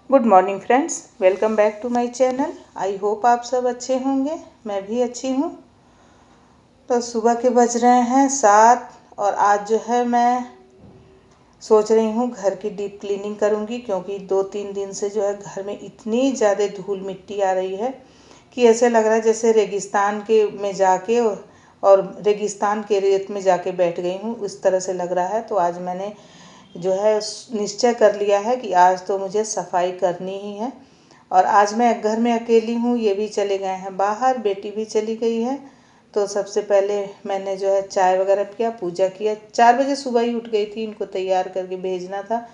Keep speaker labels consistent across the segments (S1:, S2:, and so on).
S1: Good morning friends, welcome back to my channel. I hope आप सब अच्छे होंगे। मैं भी अच्छी हूँ। तो सुबह के बज रहे हैं 7 और आज जो है मैं सोच रही हूँ घर की डीप क्लीनिंग करूँगी, क्योंकि 2-3 दिन से जो है घर में इतनी ज़्यादा धूल मिट्टी आ रही है कि ऐसे लग रहा है जैसे रेगिस्तान के में जाके और रेगिस्तान के रेत में जाके बैठ गई हूँ, उस तरह से लग रहा है। तो आज मैंने जो है निश्चय कर लिया है कि आज तो मुझे सफाई करनी ही है। और आज मैं घर में अकेली हूँ, ये भी चले गए हैं बाहर, बेटी भी चली गई है। तो सबसे पहले मैंने जो है चाय वगैरह किया, पूजा किया। 4 बजे सुबह ही उठ गई थी, इनको तैयार करके भेजना था।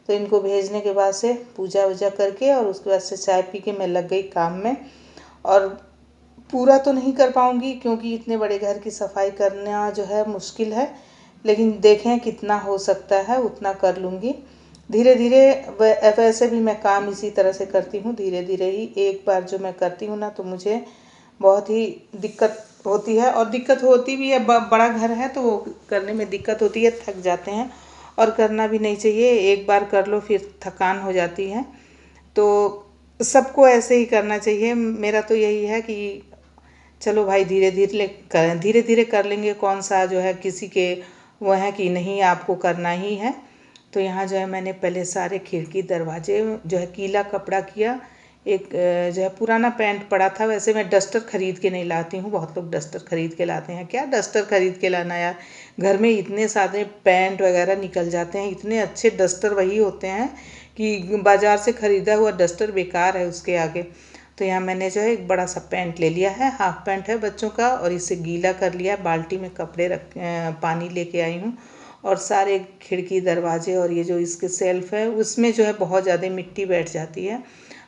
S1: तो इनको भेजने के बाद से पूजा वूजा करके और उसके बाद से चाय पी के मैं लग गई काम में। और पूरा तो नहीं कर पाऊँगी क्योंकि इतने बड़े घर की सफाई करना जो है मुश्किल है, लेकिन देखें कितना हो सकता है उतना कर लूँगी धीरे धीरे। वैसे भी मैं काम इसी तरह से करती हूँ, धीरे धीरे ही। एक बार जो मैं करती हूँ ना तो मुझे बहुत ही दिक्कत होती है, और दिक्कत होती भी है। बड़ा घर है तो वो करने में दिक्कत होती है, थक जाते हैं। और करना भी नहीं चाहिए, एक बार कर लो फिर थकान हो जाती है। तो सबको ऐसे ही करना चाहिए। मेरा तो यही है कि चलो भाई धीरे धीरे कर लेंगे। कौन सा जो है किसी के वो है कि नहीं आपको करना ही है। तो यहाँ जो है मैंने पहले सारे खिड़की दरवाजे जो है गीला कपड़ा किया। एक जो है पुराना पैंट पड़ा था, वैसे मैं डस्टर खरीद के नहीं लाती हूँ। बहुत लोग डस्टर खरीद के लाते हैं, क्या डस्टर खरीद के लाना यार, घर में इतने सारे पैंट वगैरह निकल जाते हैं। इतने अच्छे डस्टर वही होते हैं कि बाज़ार से ख़रीदा हुआ डस्टर बेकार है उसके आगे। तो यहाँ मैंने जो है एक बड़ा सा पैंट ले लिया है, हाफ पैंट है बच्चों का, और इसे गीला कर लिया। बाल्टी में कपड़े रख पानी लेके आई हूँ। और सारे खिड़की दरवाजे और ये जो इसके सेल्फ है उसमें जो है बहुत ज़्यादा मिट्टी बैठ जाती है।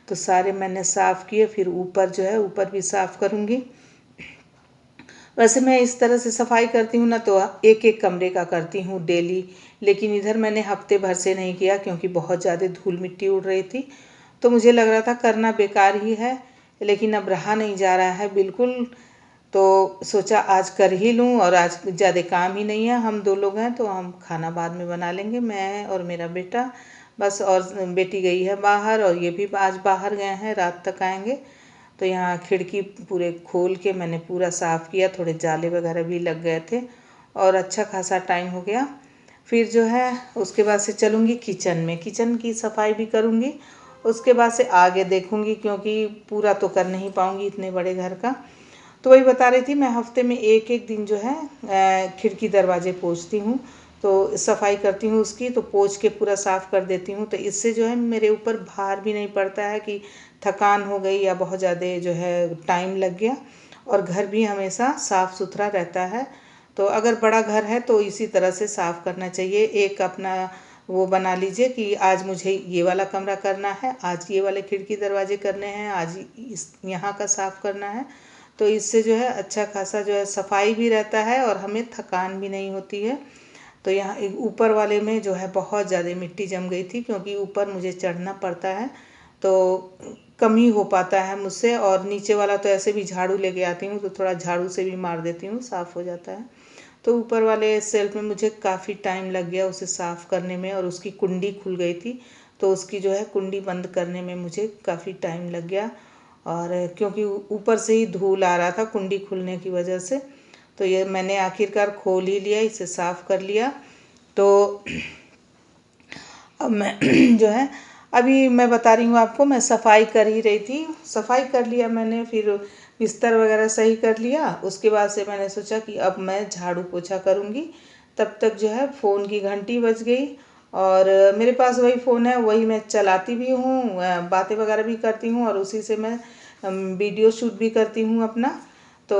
S1: तो सारे मैंने साफ़ किए। फिर ऊपर जो है ऊपर भी साफ़ करूँगी। वैसे मैं इस तरह से सफाई करती हूँ ना तो एक एक कमरे का करती हूँ डेली, लेकिन इधर मैंने हफ्ते भर से नहीं किया क्योंकि बहुत ज़्यादा धूल मिट्टी उड़ रही थी। तो मुझे लग रहा था करना बेकार ही है, लेकिन अब रहा नहीं जा रहा है बिल्कुल। तो सोचा आज कर ही लूँ, और आज ज़्यादा काम ही नहीं है। हम 2 लोग हैं तो हम खाना बाद में बना लेंगे, मैं और मेरा बेटा बस। और बेटी गई है बाहर और ये भी आज बाहर गए हैं, रात तक आएंगे। तो यहाँ खिड़की पूरे खोल के मैंने पूरा साफ़ किया, थोड़े जाले वगैरह भी लग गए थे और अच्छा खासा टाइम हो गया। फिर जो है उसके बाद से चलूँगी किचन में, किचन की सफाई भी करूँगी। उसके बाद से आगे देखूँगी, क्योंकि पूरा तो कर नहीं पाऊँगी इतने बड़े घर का। तो वही बता रही थी, मैं हफ्ते में एक एक दिन जो है खिड़की दरवाजे पोंछती हूँ, तो सफाई करती हूँ उसकी। तो पोंछ के पूरा साफ़ कर देती हूँ, तो इससे जो है मेरे ऊपर भार भी नहीं पड़ता है कि थकान हो गई या बहुत ज़्यादा जो है टाइम लग गया। और घर भी हमेशा साफ़ सुथरा रहता है। तो अगर बड़ा घर है तो इसी तरह से साफ़ करना चाहिए। एक अपना वो बना लीजिए कि आज मुझे ये वाला कमरा करना है, आज ये वाले खिड़की दरवाजे करने हैं, आज इस यहाँ का साफ़ करना है। तो इससे जो है अच्छा खासा जो है सफाई भी रहता है और हमें थकान भी नहीं होती है। तो यहाँ एक ऊपर वाले में जो है बहुत ज़्यादा मिट्टी जम गई थी, क्योंकि ऊपर मुझे चढ़ना पड़ता है तो कम ही हो पाता है मुझसे। और नीचे वाला तो ऐसे भी झाड़ू लेके आती हूँ तो थोड़ा झाड़ू से भी मार देती हूँ, साफ़ हो जाता है। तो ऊपर वाले सेल्फ में मुझे काफ़ी टाइम लग गया उसे साफ़ करने में, और उसकी कुंडी खुल गई थी तो उसकी जो है कुंडी बंद करने में मुझे काफ़ी टाइम लग गया। और क्योंकि ऊपर से ही धूल आ रहा था कुंडी खुलने की वजह से, तो ये मैंने आखिरकार खोल ही लिया, इसे साफ़ कर लिया। तो अब मैं जो है अभी मैं बता रही हूँ आपको, मैं सफाई कर ही रही थी। सफाई कर लिया मैंने, फिर बिस्तर वगैरह सही कर लिया। उसके बाद से मैंने सोचा कि अब मैं झाड़ू पोछा करूँगी। तब तक जो है फ़ोन की घंटी बज गई, और मेरे पास वही फ़ोन है, वही मैं चलाती भी हूँ, बातें वगैरह भी करती हूँ, और उसी से मैं वीडियो शूट भी करती हूँ अपना। तो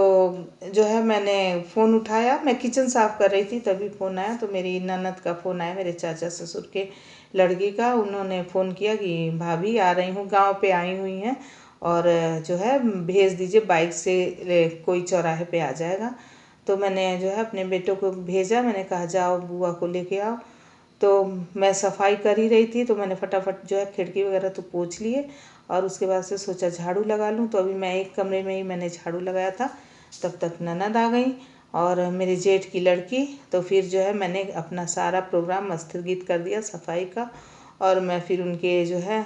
S1: जो है मैंने फ़ोन उठाया, मैं किचन साफ़ कर रही थी तभी फ़ोन आया। तो मेरी ननद का फ़ोन आया, मेरे चाचा ससुर के लड़की का। उन्होंने फ़ोन किया कि भाभी आ रही हूँ, गांव पे आई हुई हैं, और जो है भेज दीजिए बाइक से, कोई चौराहे पे आ जाएगा। तो मैंने जो है अपने बेटों को भेजा, मैंने कहा जाओ बुआ को लेके आओ। तो मैं सफाई कर ही रही थी तो मैंने फटाफट जो है खिड़की वगैरह तो पोंछ लिए, और उसके बाद से सोचा झाड़ू लगा लूँ। तो अभी मैं एक कमरे में ही मैंने झाड़ू लगाया था, तब तक ननद आ गई और मेरे जेठ की लड़की। तो फिर जो है मैंने अपना सारा प्रोग्राम स्थगित कर दिया सफाई का, और मैं फिर उनके जो है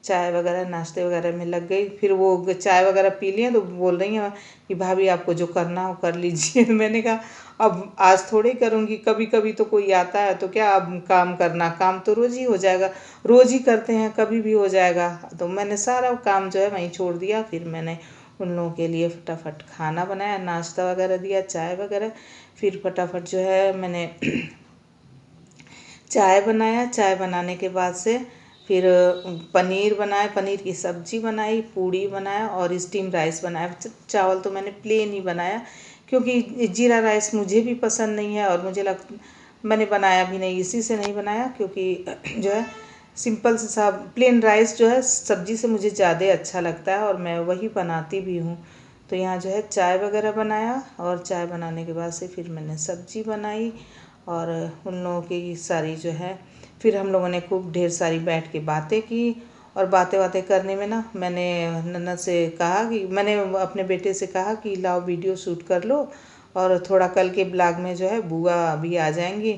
S1: चाय वगैरह नाश्ते वगैरह में लग गई। फिर वो चाय वगैरह पी लिए तो बोल रही हैं कि भाभी आपको जो करना हो कर लीजिए। मैंने कहा अब आज थोड़े करूँगी, कभी कभी तो कोई आता है तो क्या अब काम करना, काम तो रोज़ ही हो जाएगा, रोज़ ही करते हैं, कभी भी हो जाएगा। तो मैंने सारा काम जो है वहीं छोड़ दिया। फिर मैंने उन लोगों के लिए फटाफट खाना बनाया, नाश्ता वगैरह दिया, चाय वगैरह। फिर फटाफट जो है मैंने चाय बनाया। चाय बनाने के बाद से फिर पनीर बनाया, पनीर की सब्ज़ी बनाई, पूड़ी बनाया और स्टीम राइस बनाया। चावल तो मैंने प्लेन ही बनाया क्योंकि जीरा राइस मुझे भी पसंद नहीं है और मैंने बनाया भी नहीं, इसी से नहीं बनाया क्योंकि जो है सिंपल सा प्लेन राइस जो है सब्ज़ी से मुझे ज़्यादा अच्छा लगता है और मैं वही बनाती भी हूँ। तो यहाँ जो है चाय वगैरह बनाया और चाय बनाने के बाद से फिर मैंने सब्ज़ी बनाई और उन लोगों की सारी जो है फिर हम लोगों ने खूब ढेर सारी बैठ के बातें की। और बातें बातें करने में ना मैंने नन्ना से कहा कि मैंने अपने बेटे से कहा कि लाओ वीडियो शूट कर लो और थोड़ा कल के ब्लॉग में जो है बुआ भी आ जाएंगी।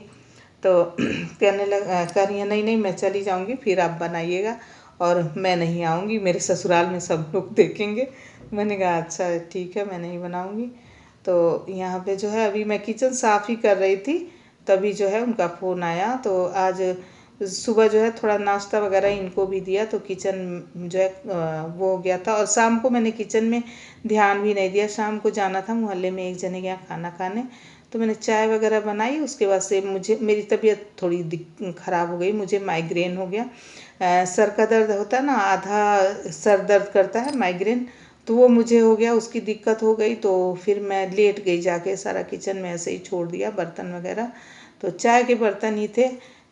S1: तो कह रही है नहीं नहीं मैं चली जाऊंगी, फिर आप बनाइएगा और मैं नहीं आऊँगी, मेरे ससुराल में सब लोग देखेंगे। मैंने कहा अच्छा ठीक है मैं नहीं बनाऊँगी। तो यहाँ पे जो है अभी मैं किचन साफ़ ही कर रही थी, तभी जो है उनका फ़ोन आया। तो आज सुबह जो है थोड़ा नाश्ता वगैरह इनको भी दिया तो किचन जो है वो हो गया था। और शाम को मैंने किचन में ध्यान भी नहीं दिया, शाम को जाना था मोहल्ले में एक जने के यहाँ खाना खाने। तो मैंने चाय वगैरह बनाई, उसके बाद से मेरी तबीयत थोड़ी ख़राब हो गई, मुझे माइग्रेन हो गया। सर का दर्द होता है ना, आधा सर दर्द करता है माइग्रेन, तो वो मुझे हो गया, उसकी दिक्कत हो गई। तो फिर मैं लेट गई जाके, सारा किचन में ऐसे ही छोड़ दिया बर्तन वगैरह, तो चाय के बर्तन ही थे।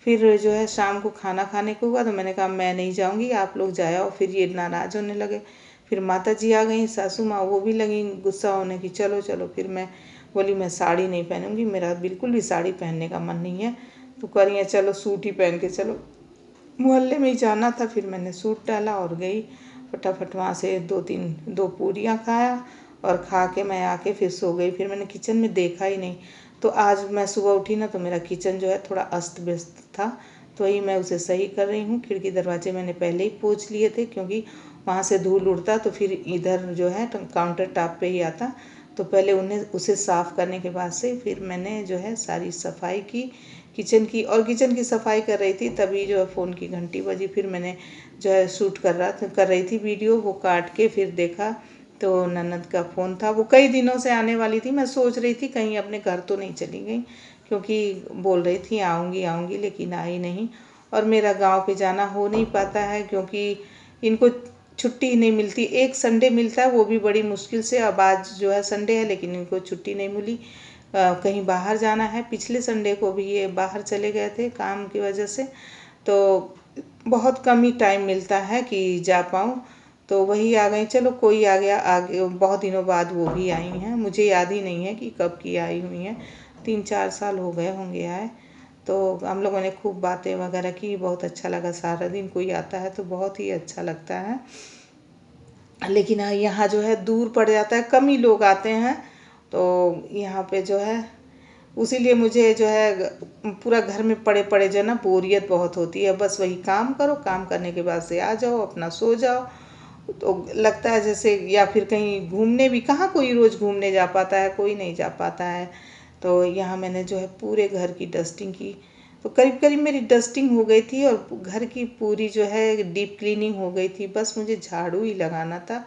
S1: फिर जो है शाम को खाना खाने को हुआ तो मैंने कहा मैं नहीं जाऊंगी, आप लोग जाओ। फिर ये नाराज़ होने लगे। फिर माता जी आ गई, सासू माँ, वो भी लगी गुस्सा होने की चलो चलो। फिर मैं बोली मैं साड़ी नहीं पहनूंगी, मेरा बिल्कुल भी साड़ी पहनने का मन नहीं है। तो कह रही है चलो सूट ही पहन के चलो, मोहल्ले में ही जाना था। फिर मैंने सूट डाला और गई फटाफट वहाँ से, दो पूरियाँ खाया और खा के मैं आके फिर सो गई। फिर मैंने किचन में देखा ही नहीं। तो आज मैं सुबह उठी ना तो मेरा किचन जो है थोड़ा अस्त व्यस्त था, तो वही मैं उसे सही कर रही हूँ। खिड़की दरवाजे मैंने पहले ही पोंछ लिए थे क्योंकि वहाँ से धूल उड़ता तो फिर इधर जो है काउंटर टॉप पे ही आता। तो पहले उसे साफ़ करने के बाद से फिर मैंने जो है सारी सफाई की किचन की। और किचन की सफाई कर रही थी तभी जो है फ़ोन की घंटी बजी। फिर मैंने जो है शूट कर रही थी वीडियो, वो काट के फिर देखा तो ननद का फ़ोन था। वो कई दिनों से आने वाली थी, मैं सोच रही थी कहीं अपने घर तो नहीं चली गई क्योंकि बोल रही थी आऊँगी आऊँगी, लेकिन आई नहीं। और मेरा गांव पे जाना हो नहीं पाता है क्योंकि इनको छुट्टी नहीं मिलती, एक संडे मिलता है वो भी बड़ी मुश्किल से। अब आज जो है संडे है लेकिन इनको छुट्टी नहीं मिली, कहीं बाहर जाना है। पिछले संडे को भी ये बाहर चले गए थे काम की वजह से, तो बहुत कम ही टाइम मिलता है कि जा पाऊँ। तो वही आ गई, चलो कोई आ गया, आगे बहुत दिनों बाद वो भी आई हैं। मुझे याद ही नहीं है कि कब की आई हुई हैं, 3-4 साल हो गए होंगे आए। तो हम लोगों ने खूब बातें वगैरह की, बहुत अच्छा लगा। सारा दिन कोई आता है तो बहुत ही अच्छा लगता है, लेकिन यहाँ जो है दूर पड़ जाता है, कम ही लोग आते हैं। तो यहाँ पे जो है उसीलिए मुझे जो है पूरा घर में पड़े पड़े जो है ना बोरियत बहुत होती है। बस वही काम करो, काम करने के बाद से आ जाओ अपना सो जाओ। तो लगता है जैसे, या फिर कहीं घूमने भी कहाँ कोई रोज़ घूमने जा पाता है, कोई नहीं जा पाता है। तो यहाँ मैंने जो है पूरे घर की डस्टिंग की, तो करीब करीब मेरी डस्टिंग हो गई थी और घर की पूरी जो है डीप क्लीनिंग हो गई थी। बस मुझे झाड़ू ही लगाना था,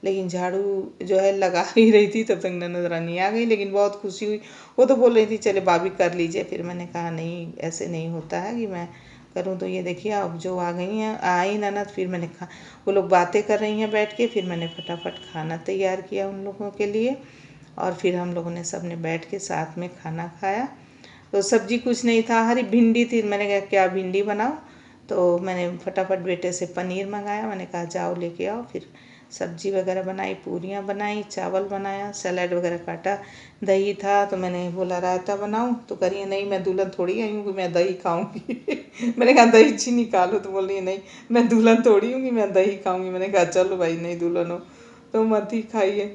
S1: लेकिन झाड़ू जो है लगा ही रही थी तब तक ननद रानी आ गई। लेकिन बहुत खुशी हुई, वो तो बोल रही थी चले भाभी कर लीजिए। फिर मैंने कहा नहीं, ऐसे नहीं होता है कि मैं करूँ। तो ये देखिए अब जो आ गई हैं, आई ननद। फिर मैंने वो लोग बातें कर रही हैं बैठ के, फिर मैंने फटाफट खाना तैयार किया उन लोगों के लिए और फिर हम लोगों ने सब ने बैठ के साथ में खाना खाया। तो सब्जी कुछ नहीं था, हरी भिंडी थी। मैंने कहा क्या भिंडी बनाओ, तो मैंने फटाफट बेटे से पनीर मंगाया। मैंने कहा जाओ लेके आओ। फिर सब्जी वगैरह बनाई, पूरियाँ बनाई, चावल बनाया, सैलेड वगैरह काटा, दही था तो मैंने बोला रायता बनाऊँ। तो कह रही है नहीं मैं दुल्हन थोड़ी आई हूँ कि मैं दही खाऊंगी। मैंने कहा दही ची निकालो, तो बोल रही है नहीं मैं दुल्हन थोड़ी हूँ कि मैं दही खाऊंगी। मैंने कहा चलो भाई नहीं दुल्हन हो तो मत ही खाइए।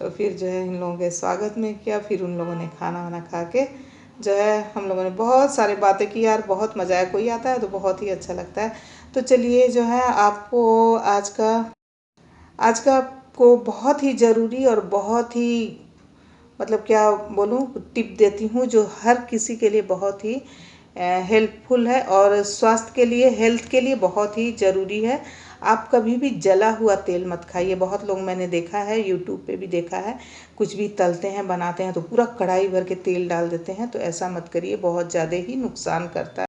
S1: तो फिर जो है इन लोगों के स्वागत में किया। फिर उन लोगों ने खाना वाना खा के जो है हम लोगों ने बहुत सारी बातें की। यार बहुत मज़ा आया, कोई आता है तो बहुत ही अच्छा लगता है। तो चलिए जो है आपको आज का आपको बहुत ही ज़रूरी और बहुत ही मतलब क्या बोलूँ टिप देती हूँ जो हर किसी के लिए बहुत ही हेल्पफुल है और स्वास्थ्य के लिए हेल्थ के लिए बहुत ही ज़रूरी है। आप कभी भी जला हुआ तेल मत खाइए। बहुत लोग मैंने देखा है, यूट्यूब पे भी देखा है, कुछ भी तलते हैं बनाते हैं तो पूरा कढ़ाई भर के तेल डाल देते हैं। तो ऐसा मत करिए, बहुत ज़्यादा ही नुकसान करता है।